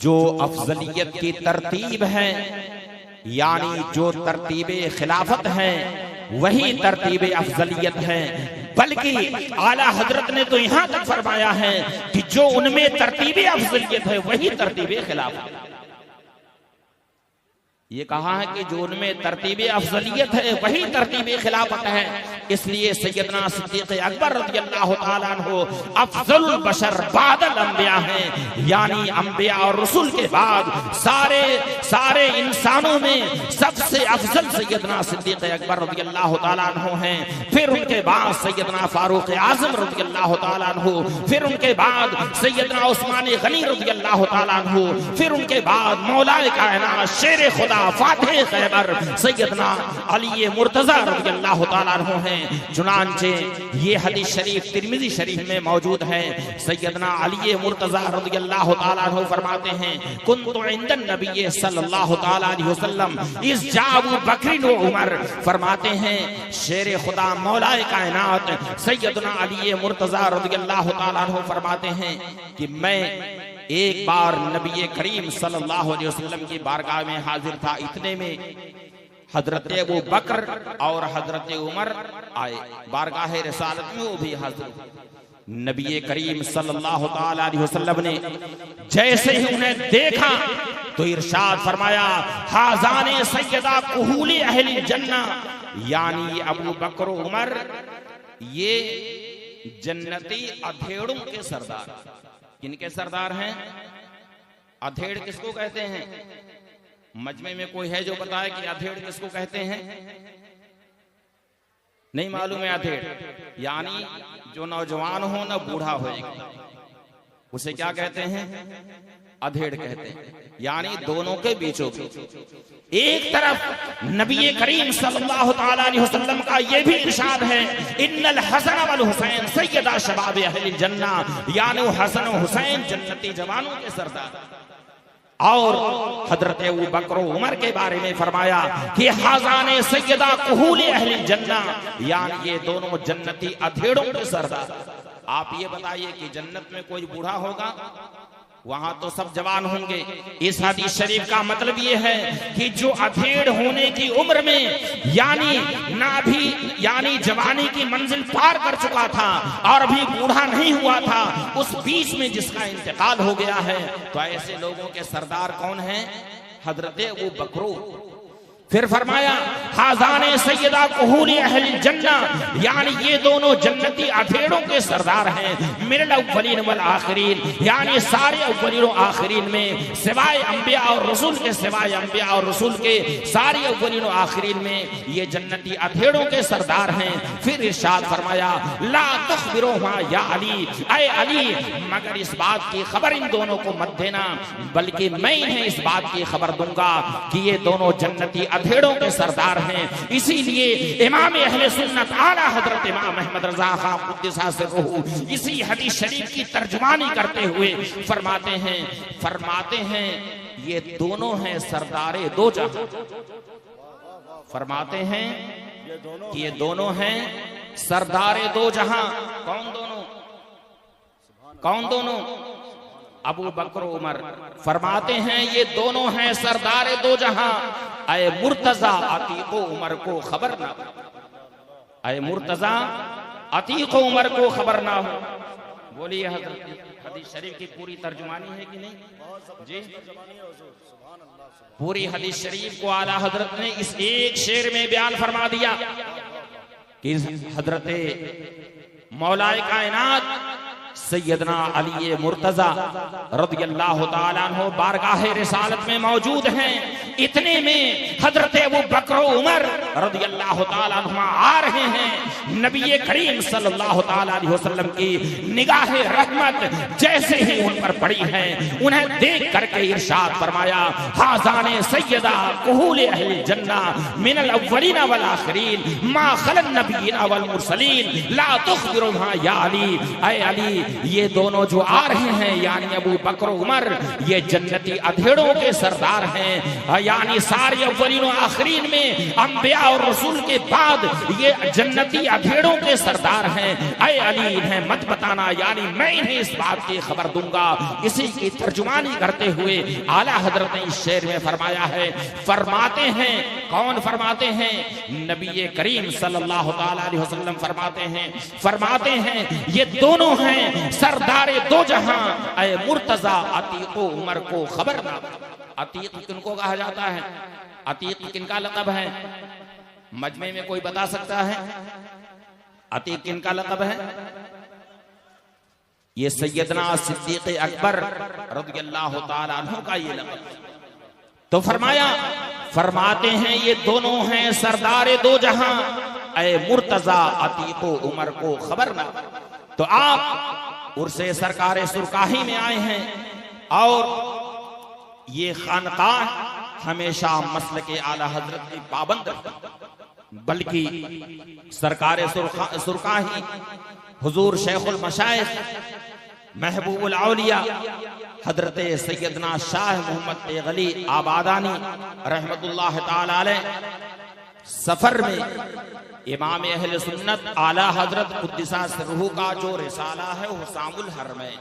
जो अफजलियत की तरतीब है यानी जो तरतीबे खिलाफत है वही तरतीबे अफजलियत है, बल्कि आला हजरत ने तो यहां तक फरमाया है कि जो उनमें तरतीबे अफजलियत है वही तरतीबे खिलाफत। ये कहा है कि जो उनमें तरतीब अफजलियत है वही तरतीब खिलाफत है। इसलिए सैयदना सिद्दीक़ अकबर रज़ियल्लाहु ताला अन्हु अफजलुल बशर बादल अंबिया हैं, यानी अंबिया और रसूल के बाद सारे इंसानों में सबसे अफजल सैयदना सिद्दीक़ अकबर रज़ियल्लाहु ताला अन्हु हैं। फिर उनके बाद सैयदना फारूक आज़म रज़ियल्लाहु ताला अन्हु, फिर उनके बाद सैयदना उस्मान गनी रज़ियल्लाहु ताला अन्हु, फिर उनके बाद मौलाए कायनात शेर खुदा फातिह खैबर सैयदना अली मुर्तजा रज़ियल्लाहु ताला अन्हु हैं। चुनांचे ये हदीस शरीफ तिरमिज़ी शरीफ में मौजूद है। सैयदना अली मुर्तजा रज़ियल्लाहु ताला अन्हु फरमाते हैं, कुन्तु इंदन नबी सल्लल्लाहु ताला अलैहि वसल्लम इस जाबु बकरी व उमर। फरमाते हैं शेर खुदा मौलाए कायनात सैयदना अली मुर्तजा रज़ियल्लाहु ताला अन्हु फरमाते हैं कि मैं एक बार नबी करीम सल्लल्लाहु अलैहि वसल्लम की बारगाह में हाजिर था। इतने में हजरत अबू बकर और हजरत उमर आए, बारगाह रिसालत में वो भी हाजिर। नबी करीम सल्लल्लाहु ताला अलैहि वसल्लम ने जैसे ही उन्हें देखा तो इरशाद फरमाया, हाज़ाने सैयदा कुहूली अहली जन्ना, यानी अबू बकर उमर ये जन्नती अधेड़ों के सरदार। किनके सरदार हैं? अधेड़ किसको कहते हैं? मजमे में कोई है जो बताए कि अधेड़ किसको कहते हैं? नहीं मालूम है। अधेड़ यानी जो नौजवान हो ना बूढ़ा होएगा, उसे क्या कहते हैं? अधेड़ कहते हैं, यानी दोनों के बीचों बीच। एक तरफ नबी करीम सल्लल्लाहु ताला अलैहि वसल्लम का ये भी इरशाद है, इन्नल हसन वल हुसैन सैयदा शबाब अहलिल जन्ना, यानी हसन और हुसैन जन्नती जवानों के सरदार। और हजरत अबू बकर उमर के बारे में फरमाया कि हाज़ाने सैयदा कुहूली अहलिल जन्ना, यानी ये दोनों जन्नती अधेड़ों के सरदार। आप ये बताइए कि जन्नत में कोई बूढ़ा होगा? वहां तो सब जवान होंगे। इस हदीस शरीफ का मतलब ये है कि जो अधेड़ होने की उम्र में यानी जवानी की मंजिल पार कर चुका था और अभी बूढ़ा नहीं हुआ था, उस बीच में जिसका इंतकाल हो गया है, तो ऐसे लोगों के सरदार कौन हैं? हजरत अबू बकर। फिर फरमाया हाज़ाने सैयदा कुहूली अहलिल जन्ना, यानी ये दोनों जन्नती अधेड़ों के सरदार हैं। मिनल अव्वलीन वल आखिरीन, यानी सारे अव्वलीन और आखिरीन में सिवाय अंबिया और रसूल के, सिवाय अंबिया और रसूल के सारे अव्वलीन और आखिरीन में ये जन्नती अधेड़ों के सरदार हैं। फिर इरशाद फरमाया, ला तुखबिरुहुमा या अली, ऐ अली मगर इस बात की खबर इन दोनों को मत देना, बल्कि मैं इन्हें इस बात की खबर दूंगा कि ये दोनों जन्नती अधेड़ों के सरदार हैं। इसीलिए इमाम अहले सुन्नत आला हजरत इमाम अहमद रज़ा खां कुद्दसा सिर्रुहु इसी हदीस शरीफ की तर्जुमानी करते हुए फरमाते हैं ये दोनों हैं सरदारे दो जहां। फरमाते हैं कि ये दोनों हैं सरदारे दो जहां। कौन दोनों? कौन दोनों? अबू बकर उमर। फरमाते हैं ये दोनों हैं सरदारे दो जहां। ऐ मुर्तजा अतीको उमर को खबर ना, ऐ मुर्तजा अतीको उमर को खबर ना हो। बोलिए हदीस शरीफ की पूरी तर्जुमानी है कि नहीं? जी, पूरी हदीस शरीफ को आला हजरत ने इस एक शेर में बयान फरमा दिया कि हजरत मौलाए कायनात सैयदना अली मुर्तजा रज़ियल्लाहु ताला अन्हु बारगाह रिसालत में मौजूद हैं। इतने में हजरत अबू बकर उमर रज़ियल्लाहु ताला अन्हुमा आ रहे हैं। नबी करीम सल्लल्लाहु ताला अलैहि वसल्लम की निगाह रहमत जैसे ही उन पर पड़ी है, उन्हें देख करके इरशाद फरमाया, हाज़ाने सैयदा कुहूली अहलिल जन्ना मिनल अव्वलीन वल आखिरीन मा खलन नबिय्यिन वल मुरसलीन ला तुखबिरुहुमा या अली, ऐ अली ये दोनों जो आ रहे हैं यानी अबू बकर उमर, ये जन्नती अधेड़ों के सरदार हैं। यानी सारे अव्वलीन और आखिरीन में अंबिया और रसूल के बाद ये जन्नती अधेड़ों के सरदार हैं। ऐ अली इन्हें मत बताना, यानी मैं इन्हें इस बात की खबर दूंगा। इसी की तर्जुमानी करते हुए आला हजरत ने इस शेर में फरमाया है। फरमाते हैं, कौन फरमाते हैं? नबी करीम सल्लल्लाहु ताला अलैहि वसल्लम फरमाते हैं ये दोनों हैं सरदारे दो जहां, ऐ मुर्तजा अतीको उमर को खबर ना। अतीक किनको कहा जाता है? अतीक किनका लक़ब है? मजमे में कोई बता सकता है अतीक किनका लक़ब है? ये सैयदना सिद्दीक़ अकबर रज़ियल्लाहु ताला अन्हु का ये लक़ब। तो फरमाते हैं ये दोनों हैं सरदार दो जहां, ऐ मुर्तजा अतीको उमर को खबर ना। तो आप उर्से सरकार सुरकाही में आए हैं और ये खानकाह हमेशा मसल के आला हजरत की पाबंद, बल्कि सरकार सुरकाही हुजूर शेखुल मशाइख महबूबुल औलिया हजरत सैयदना शाह मोहम्मद तेगली आबादानी रहमतुल्लाह ताला अलैह सफर में इमाम अहले सुन्नत आला हजरत कुद्दिसा सिर्रुहु का जो रिसाला है हुसामुल हरमैन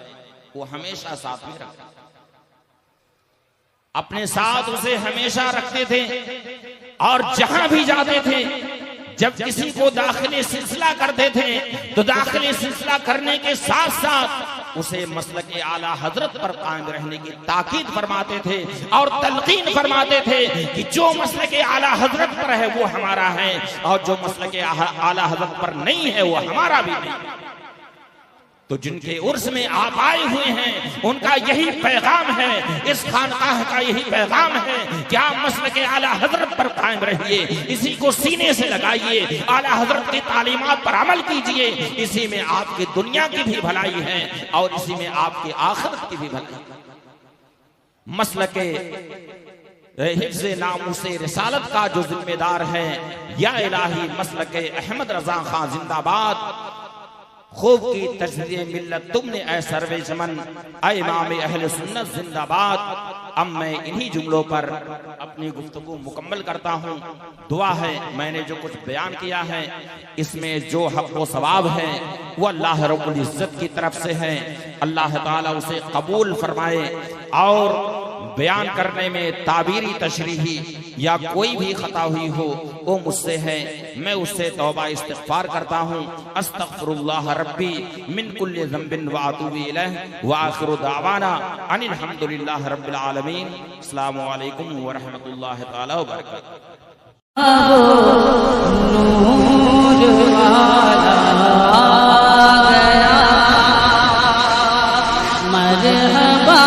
वो हमेशा साथ में रखा, अपने साथ उसे हमेशा रखते थे। और जहां भी जाते थे, जब किसी को दाखिले सिलसिला करते थे तो दाखिले सिलसिला करने के साथ साथ उसे मसलक आला हजरत पर कायम रहने की ताकीद फरमाते थे और तलकीन फरमाते थे कि जो मसलक आला हजरत पर है वो हमारा है और जो मसलक आला हजरत पर नहीं है वो हमारा भी नहीं। तो जिनके उर्स में आप आए हुए हैं उनका यही पैगाम है, इस खानकाह का यही पैगाम है कि आप मसलक आला हजरत पर कायम रहिए, इसी को सीने से लगाइए, आला हजरत की तालीमात पर अमल कीजिए। इसी में आपकी दुनिया की भी भलाई है और इसी में आपकी आखिरत की भी भलाई। मसलक हिफ्ज़ नामूसे रिसालत का जो जिम्मेदार है, या इलाही मसलक अहमद रजा खां जिंदाबाद, खूब की तजदीद मिल्लत तुमने ऐ सर्वे जमन, ऐ इमाम अहले सुन्नत जिंदाबाद। अब मैं इन्हीं जुमलों पर अपनी गुफ्तगू मुकम्मल करता हूँ। दुआ है मैंने जो कुछ बयान किया है इसमें जो हक व सवाब है वो अल्लाह रब्बुल इज्जत की तरफ से है, अल्लाह ताला उसे कबूल फरमाए और बयान करने में ताबीरी तशरीही या कोई भी खता हुई हो वो मुझसे है, मैं उससे तौबा इस्तिग़फ़ार करता हूँ। अस्तग़फ़िरुल्लाह रब्बी मिन कुल्लि ज़ंबिन व अतूबु इलैहि व आखिरु दावाना अनिल हम्दुलिल्लाहि रब्बिल आलमीन। अस्सलामु अलैकुम व रहमतुल्लाहि तआला व बरकातुहू। मरहबा